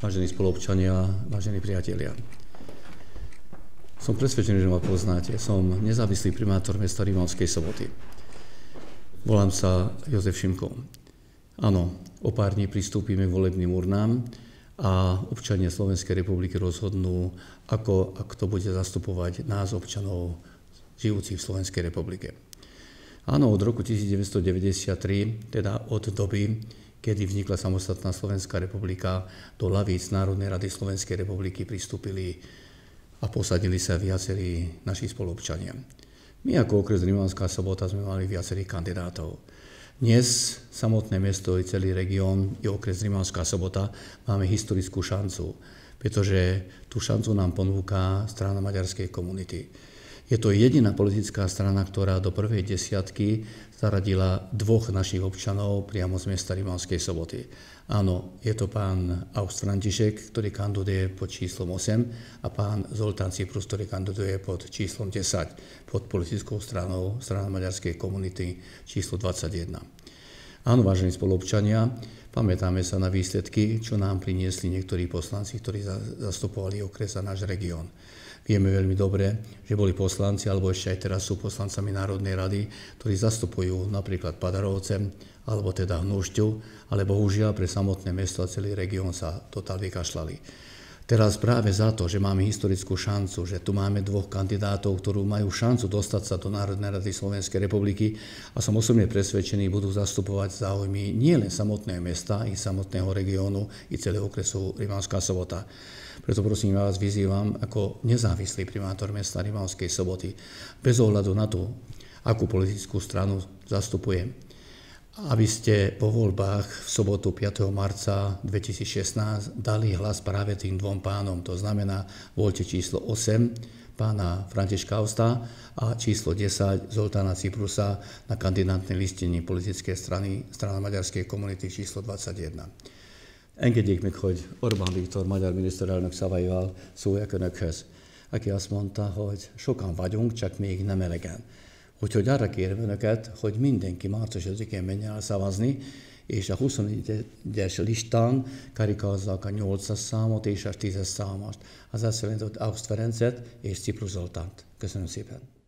vážení spoluobčania, vážení priatelia. Som presvedčený, že ma poznáte. Som nezávislý primátor mesta Rimavskej Soboty. Volám sa Jozef Šimko. Áno, o pár dní pristúpime k volebným urnám a občania Slovenskej republiky rozhodnú, ako a kto bude zastupovať nás, občanov žijúcich v Slovenskej republike. Áno, od roku 1993, teda od doby, kedy vznikla samostatná Slovenská republika, do lavíc Národnej rady Slovenskej republiky pristúpili a posadili sa viacerí naši spoluobčania. My ako okres Rimavská Sobota sme mali viacerých kandidátov. Dnes samotné mesto i celý región i okres Rimavská Sobota máme historickú šancu, pretože tú šancu nám ponúka strana maďarskej komunity. Je to jediná politická strana, ktorá do prvej desiatky zaradila dvoch našich občanov priamo z mesta Rimavskej Soboty. Áno, je to pán August František, ktorý kandiduje pod číslom 8 a pán Zoltán Cyprus, ktorý kandiduje pod číslom 10, pod politickou stranou strana maďarskej komunity číslo 21. Áno, vážení spoluobčania, pamätáme sa na výsledky, čo nám priniesli niektorí poslanci, ktorí zastupovali okres a náš región. Vieme veľmi dobre, že boli poslanci, alebo ešte aj teraz sú poslancami Národnej rady, ktorí zastupujú napríklad Padarovce, alebo teda Hnušťu, ale bohužiaľ pre samotné mesto a celý región sa totálne vykašľali. Teraz práve za to, že máme historickú šancu, že tu máme dvoch kandidátov, ktorí majú šancu dostať sa do Národnej rady Slovenskej republiky a som osobne presvedčený, budú zastupovať záujmy nielen samotného mesta, i samotného regiónu, i celého okresu Rimavská Sobota. Preto prosím vás, vyzývam ako nezávislý primátor mesta Rimavskej Soboty, bez ohľadu na to, akú politickú stranu zastupujem, aby ste po voľbách v sobotu 5. marca 2016 dali hlas práve tým dvom pánom. To znamená, voľte číslo 8 pána Františka Augusta a číslo 10 Zoltána Cyprusa na kandidátnej listine politickej strany, strana maďarskej komunity číslo 21. Engedjék meg, hogy Orbán Viktor, magyar miniszterelnök szavaival szóljak önökhöz, aki azt mondta, hogy sokan vagyunk, csak még nem elegen. Úgyhogy arra kérem önöket, hogy mindenki március 5-én menjen el szavazni, és a 21-es listán karikazzak a 8-as számot és a 10-es számost. Az azt jelenti, hogy August Ferencet és Cyprus Zoltánt. Köszönöm szépen!